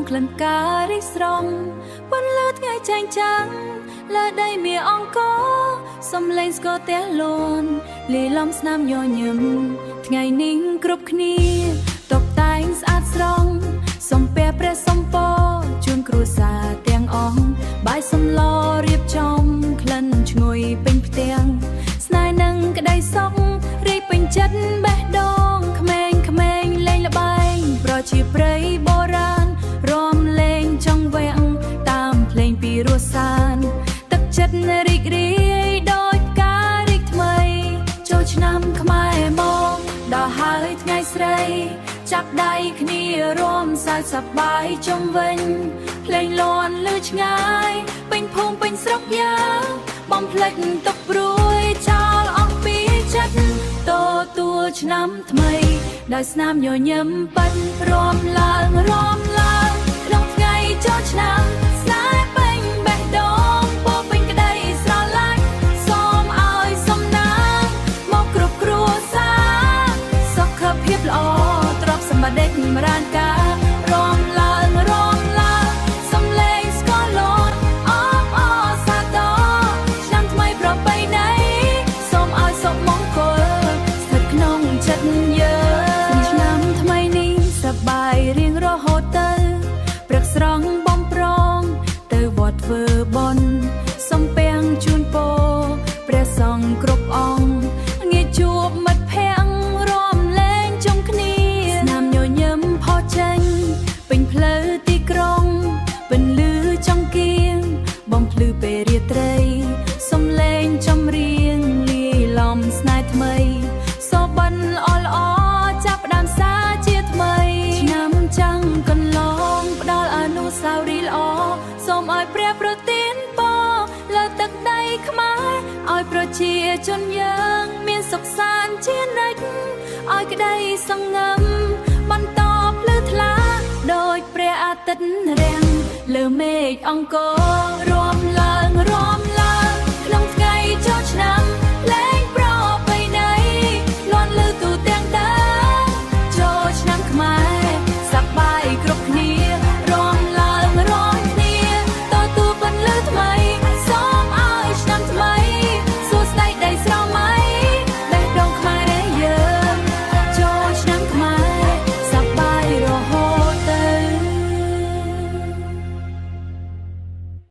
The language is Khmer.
ក្លិនការរីស្រងពន្លឺថ្ងៃចែងចាំងលើដៃមាអង្គរសំឡេងស្គរទះលន់លាយឡំស្នាមញញឹមថ្ងៃនេះគ្រប់គ្នាតបតែងស្អាតស្រងសំពះព្រះសំពរជូនគ្រួសារទាំងអស់បាយសម្លរៀបចំក្លិនឈ្ងុយពេញផ្ទាំងស្នេហ៍នឹងក្តីសុខរីកពេញចិត្តបេះដូងក្មេងៗលេងល្បែងប្រជាប្រិយបុរាណរាំលេងចង់វាំងតាមភ្លេងពីរសសានទឹកចិត្តរីករាយដោយការរីកថ្មីចូលឆ្នាំខ្មែរមកដល់ហើយថ្ងៃស្រីចាប់ដៃគ្នារួមសើចសប្បាយជុំវិញភ្លេងលាន់លឺឆ្ងាយពេញភូមិពេញស្រុកយ៉ាងបំភ្លេចទុកព្រួយចោលអំពីចិត្តទទួលឆ្នាំថ្មីដោយស្នាមញញឹមប៉ិនរួមឡើងក្នុងថ្ងៃចូលឆ្នាំស្នេហ៍ពេញបេះដូងពោពេញក្តីស្រឡាញ់សូមឲ្យសំណាងមកគ្រប់គ្រួសារសុខភាពល្អទ្រព្យសម្បត្តិដេកមរានការរួមឡើងសំឡេងស្គរលន់អបអរសាទរឆ្នាំថ្មីប្រពៃណីសូមឲ្យសុខមង្គលស្ថិតក្នុងចិត្តយើងឆ្នាំថ្មីនេះសប្បាយរៀងរហូតទៅព្រឹកស្រង់បំប្រងទៅវត្តធ្វើបុណ្យសំពះជូនពរព្រះសង្ឃគ្រប់អង្គងាយជួបមិត្តភក្តិរួមលេងជុំគ្នាស្នាមញញឹមផុសចេញពេញផ្លូវទីក្រុងពន្លឺចង្គៀងបំភ្លឺពេលរាត្រីសំឡេងចម្រៀងលាយឡំស្នេហ៍ថ្មីសូបិនល្អចាប់ផ្ដើមសារជាថ្មីឆ្នាំចាំងកន្លងផ្ដល់អនុស្សាវរីយ៍ល្អសូមឲ្យព្រះប្រទានពរលើទឹកដីខ្មែរឲ្យប្រជាជនយើងមានសុខសាន្តជានិច្ចឲ្យក្តីសង្ងឹមបន្តភ្លឺថ្លាដោយព្រះអាទិត្យរាំងលើមេឃអង្គររួម